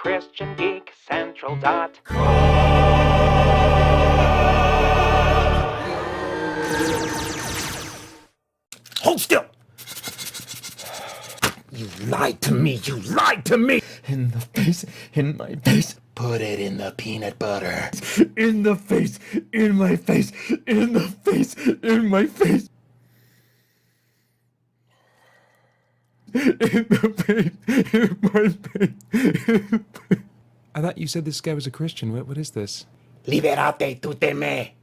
Hold still! You lied to me! You lied to me! In the face, in my face. Put it in the peanut butter. In the face, in my face, in the face, in my face. In the face, in my face, in the face. I thought you said this guy was a Christian. What is this? Liberate tu te me.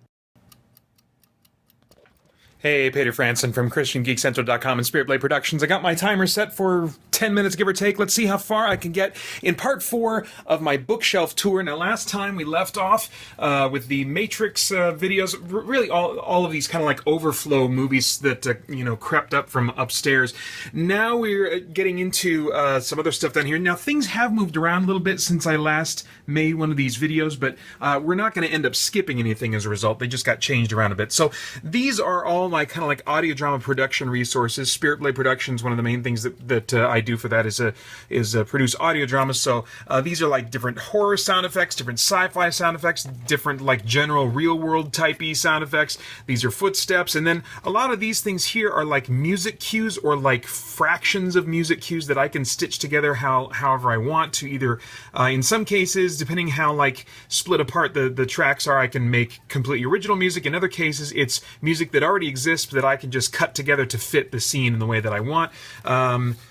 Hey, Peter Franson from ChristianGeekCentral.com and Spirit Blade Productions. I got my timer set for 10 minutes, give or take. Let's see how far I can get in part 4 of my bookshelf tour. Now, last time we left off with the Matrix videos, really all of these kind of like overflow movies that, crept up from upstairs. Now we're getting into some other stuff down here. Now, things have moved around a little bit since I last made one of these videos, but we're not going to end up skipping anything as a result. They just got changed around a bit. So these are all my kind of like audio drama production resources. Spirit Blade Productions, one of the main things that I do for that is produce audio dramas. So these are like different horror sound effects, different sci-fi sound effects, different like general real world typey sound effects. These are footsteps, and then a lot of these things here are like music cues or like fractions of music cues that I can stitch together however I want to. Either in some cases, depending how like split apart the tracks are, I can make completely original music. In other cases, it's music that already exists that I can just cut together to fit the scene in the way that I want.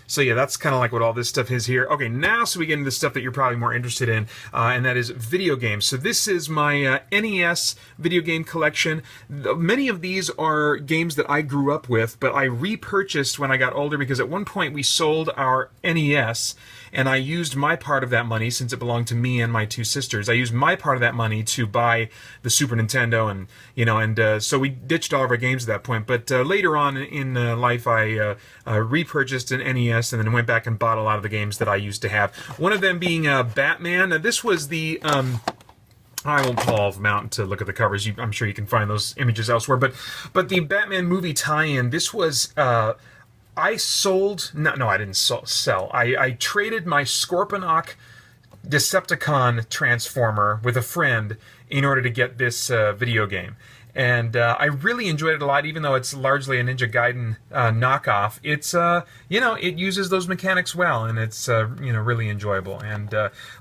So yeah, that's kind of like what all this stuff is here. Okay, now so we get into the stuff that you're probably more interested in, and that is video games. So this is my NES video game collection. Many of these are games that I grew up with, but I repurchased when I got older because at one point we sold our NES, and I used my part of that money, since it belonged to me and my two sisters. I used my part of that money to buy the Super Nintendo, and so we ditched all of our games at that point. But later on in life, I repurchased an NES and then went back and bought a lot of the games that I used to have. One of them being Batman. Now, this was the... I won't pull all of them out to look at the covers. I'm sure you can find those images elsewhere. But the Batman movie tie-in, this was... I sold... No, I didn't sell. I traded my Scorponok Decepticon Transformer with a friend in order to get this video game. And I really enjoyed it a lot, even though it's largely a Ninja Gaiden knockoff. It's, it uses those mechanics well, and it's, really enjoyable. And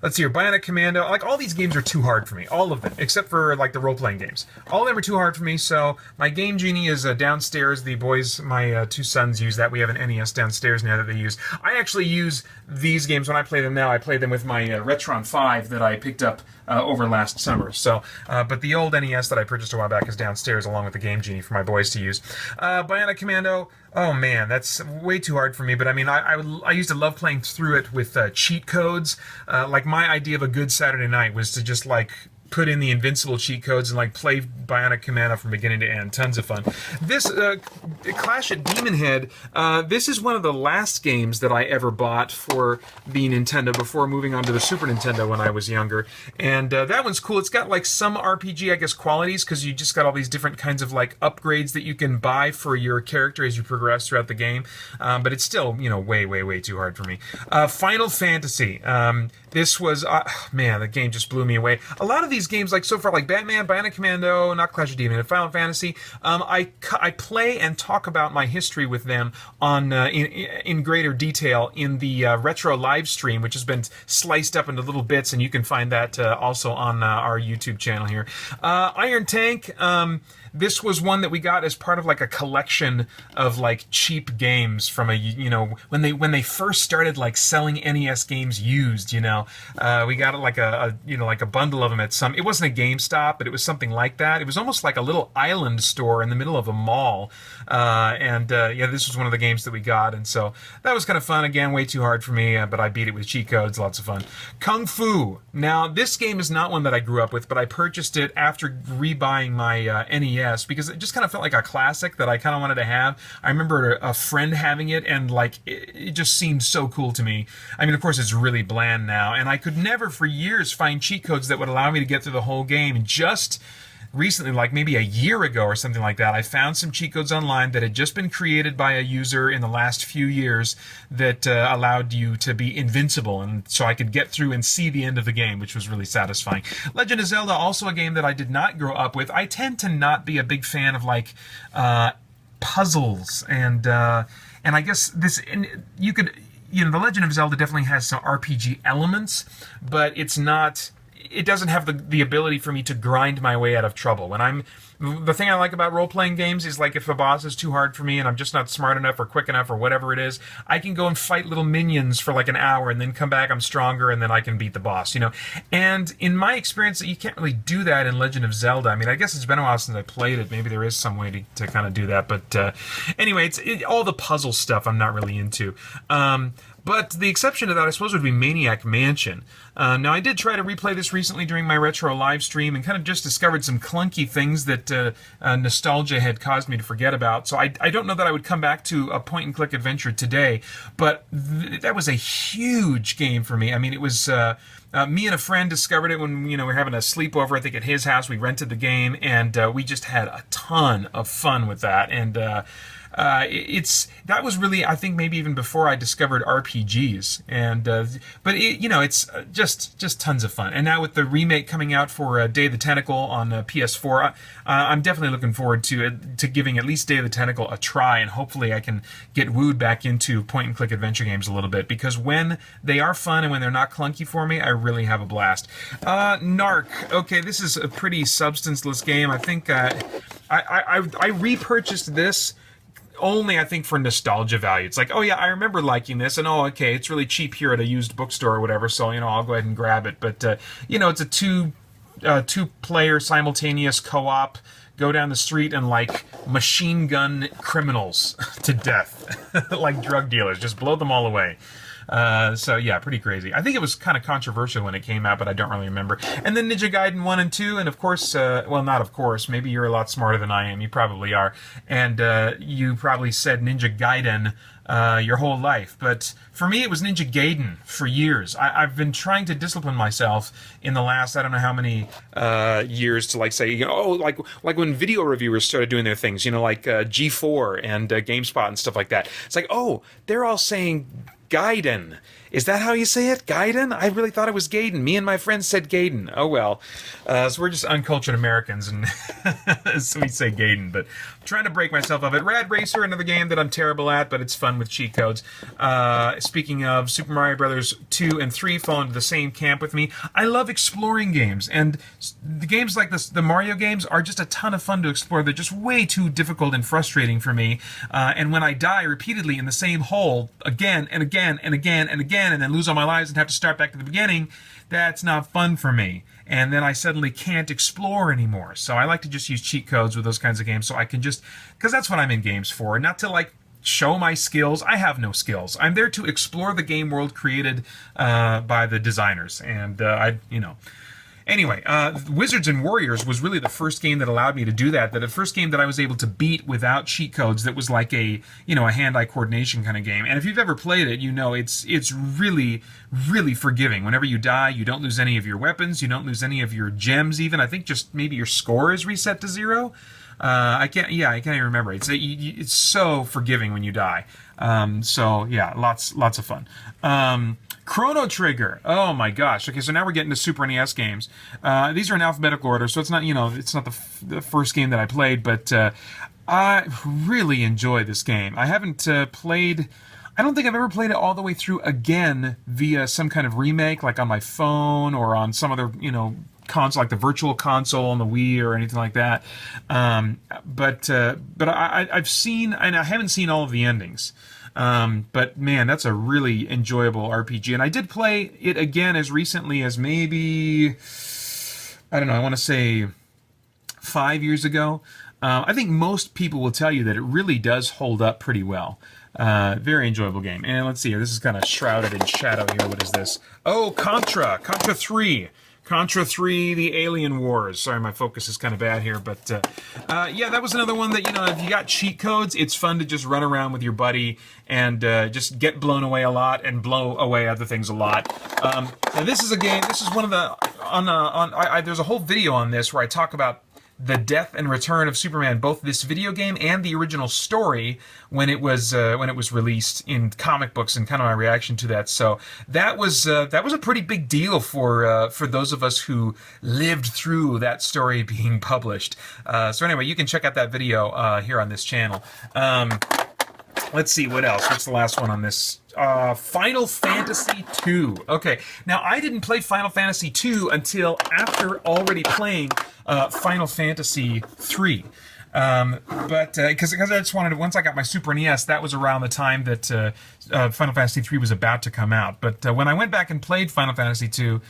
let's see here, Bionic Commando. Like, all these games are too hard for me. All of them, except for, like, the role-playing games. All of them are too hard for me, so my Game Genie is downstairs. The boys, my two sons, use that. We have an NES downstairs now that they use. I actually use these games when I play them now. I play them with my Retron 5 that I picked up over last summer. So, but the old NES that I purchased a while back is downstairs along with the Game Genie for my boys to use. Bionic Commando, oh man, that's way too hard for me, but I mean, I used to love playing through it with cheat codes. Like, my idea of a good Saturday night was to just like put in the invincible cheat codes and like play Bionic Commando from beginning to end. Tons of fun. This Clash at Demon Head, this is one of the last games that I ever bought for the Nintendo before moving on to the Super Nintendo when I was younger. And that one's cool. It's got like some RPG, I guess, qualities, because you just got all these different kinds of like upgrades that you can buy for your character as you progress throughout the game. But it's still, way too hard for me. Final Fantasy. This was, man, the game just blew me away. A lot of these games, like so far, like Batman, Bionic Commando, not Clash of Demon, and Final Fantasy, I play and talk about my history with them on in greater detail in the retro live stream, which has been sliced up into little bits, and you can find that also on our YouTube channel here. Iron Tank. This was one that we got as part of like a collection of like cheap games from when they first started like selling NES games used. We got it like a bundle of them at some. It wasn't a GameStop, but it was something like that. It was almost like a little island store in the middle of a mall. This was one of the games that we got, and so that was kind of fun. Again, way too hard for me, but I beat it with cheat codes. Lots of fun. Kung Fu. Now, this game is not one that I grew up with, but I purchased it after rebuying my NES. Because it just kind of felt like a classic that I kind of wanted to have. I remember a friend having it, and like it just seemed so cool to me. I mean, of course, it's really bland now, and I could never for years find cheat codes that would allow me to get through the whole game just recently, like maybe a year ago or something like that, I found some cheat codes online that had just been created by a user in the last few years that allowed you to be invincible, and so I could get through and see the end of the game, which was really satisfying. Legend of Zelda, also a game that I did not grow up with. I tend to not be a big fan of like puzzles, and I guess this, you could, you know, The Legend of Zelda definitely has some RPG elements, but it's not, it doesn't have the ability for me to grind my way out of trouble. The thing I like about role-playing games is, like, if a boss is too hard for me and I'm just not smart enough or quick enough or whatever it is, I can go and fight little minions for like an hour and then come back, I'm stronger, and then I can beat the boss, you know? And in my experience, you can't really do that in Legend of Zelda. I mean, I guess it's been a while since I played it. Maybe there is some way to kind of do that. But anyway, all the puzzle stuff I'm not really into. But the exception to that, I suppose, would be Maniac Mansion. Now, I did try to replay this recently during my retro live stream and kind of just discovered some clunky things that nostalgia had caused me to forget about. So I don't know that I would come back to a point-and-click adventure today, but that was a huge game for me. I mean, it was... me and a friend discovered it when, you know, we were having a sleepover, I think, at his house. We rented the game, and we just had a ton of fun with that. And that was really, I think, maybe even before I discovered RPGs. And but it, you know, it's just tons of fun. And now with the remake coming out for Day of the Tentacle on PS4, I'm definitely looking forward to giving at least Day of the Tentacle a try, and hopefully I can get wooed back into point-and-click adventure games a little bit, because when they are fun and when they're not clunky for me, I really have a blast. Narc. Okay, this is a pretty substanceless game. I think I repurchased this only, I think, for nostalgia value. It's like, oh yeah, I remember liking this, and oh, okay, it's really cheap here at a used bookstore or whatever, so, you know, I'll go ahead and grab it. But you know, it's a two-player simultaneous co-op. Go down the street and, like, machine gun criminals to death, like drug dealers. Just blow them all away. So yeah, pretty crazy. I think it was kind of controversial when it came out, but I don't really remember. And then Ninja Gaiden 1 and 2, and of course, well, not of course, maybe you're a lot smarter than I am, you probably are, and you probably said Ninja Gaiden your whole life, but for me it was Ninja Gaiden for years. I've been trying to discipline myself in the last, I don't know how many years, to like say, you know, oh, like when video reviewers started doing their things, you know, like G4 and GameSpot and stuff like that. It's like, oh, they're all saying Gaiden. Is that how you say it? Gaiden? I really thought it was Gaiden. Me and my friends said Gaiden. Oh well. So we're just uncultured Americans, and so we say Gaiden. But I'm trying to break myself of it. Rad Racer, another game that I'm terrible at, but it's fun with cheat codes. Speaking of, Super Mario Brothers 2 and 3 fall into the same camp with me. I love exploring games, and the games like this, the Mario games, are just a ton of fun to explore. They're just way too difficult and frustrating for me. And when I die repeatedly in the same hole again and again and again and again, and then lose all my lives and have to start back to the beginning, that's not fun for me. And then I suddenly can't explore anymore. So I like to just use cheat codes with those kinds of games, so I can just, because that's what I'm in games for, not to like show my skills. I have no skills. I'm there to explore the game world created by the designers, and you know. Anyway, Wizards and Warriors was really the first game that allowed me to do that. The first game that I was able to beat without cheat codes. That was like a, you know, a hand-eye coordination kind of game. And if you've ever played it, you know it's really, really forgiving. Whenever you die, you don't lose any of your weapons. You don't lose any of your gems. Even I think just maybe your score is reset to 0. I can't even remember. It's so forgiving when you die. So yeah, lots of fun. Chrono Trigger. Oh my gosh. Okay, so now we're getting to Super NES games. These are in alphabetical order, so it's not, you know, it's not the first game that I played, but I really enjoy this game. I haven't played. I don't think I've ever played it all the way through again via some kind of remake, like on my phone or on some other, you know, console, like the Virtual Console on the Wii or anything like that. But I've seen, and I haven't seen all of the endings. But man, that's a really enjoyable RPG. And I did play it again as recently as maybe, I don't know, I want to say 5 years ago. I think most people will tell you that it really does hold up pretty well. Very enjoyable game. And let's see here. This is kind of shrouded in shadow here. What is this? Oh, Contra 3. Contra 3, the Alien Wars. Sorry, my focus is kind of bad here, but yeah, that was another one that, you know, if you got cheat codes, it's fun to just run around with your buddy and just get blown away a lot and blow away other things a lot. And this is a game, this is one of the, there's a whole video on this where I talk about the death and return of Superman, both this video game and the original story, when it was released in comic books, and kind of my reaction to that. So that was a pretty big deal for those of us who lived through that story being published. So anyway, you can check out that video here on this channel. Let's see, what else? What's the last one on this? Final Fantasy II. Okay, now I didn't play Final Fantasy II until after already playing Final Fantasy III. But because I just wanted to, once I got my Super NES, that was around the time that Final Fantasy III was about to come out. But when I went back and played Final Fantasy II,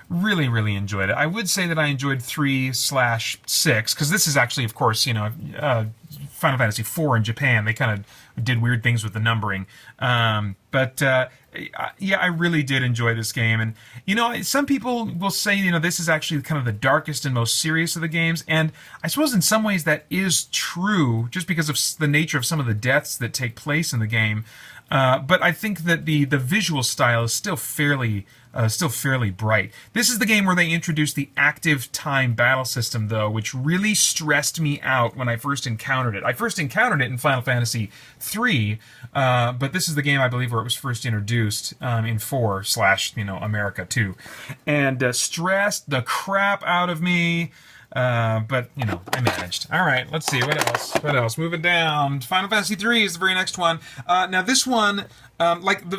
really enjoyed it. I would say that I enjoyed 3/6, because this is actually, of course, Final Fantasy IV in Japan. They kind of did weird things with the numbering. But I really did enjoy this game. And, some people will say, this is actually kind of the darkest and most serious of the games. And I suppose in some ways that is true, just because of the nature of some of the deaths that take place in the game. But I think that the visual style is still fairly bright. This is the game where they introduced the active time battle system, though, which really stressed me out when I first encountered it. I first encountered it in Final Fantasy III, but this is the game, I believe, where it was first introduced in 4/America 2. And stressed the crap out of me. But I managed. All right, let's see what else. Moving down, Final Fantasy III is the very next one. Now this one,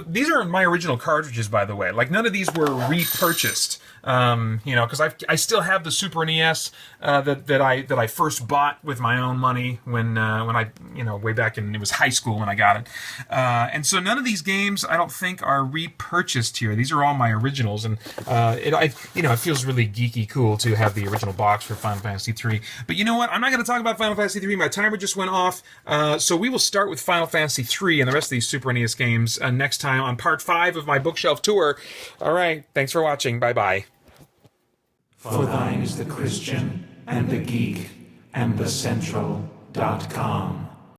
these are my original cartridges, by the way. Like, none of these were repurchased. Because I still have the Super NES that I first bought with my own money when I way back in, it was high school when I got it. And so none of these games, I don't think, are repurchased here. These are all my originals, and it feels really geeky cool to have the original box for Final Fantasy III. But you know what? I'm not going to talk about Final Fantasy III. My timer just went off. So we will start with Final Fantasy III and the rest of these Super NES games next time on part 5 of my bookshelf tour. All right. Thanks for watching. Bye-bye. For thine is the Christian, and the geek, and the Central.com.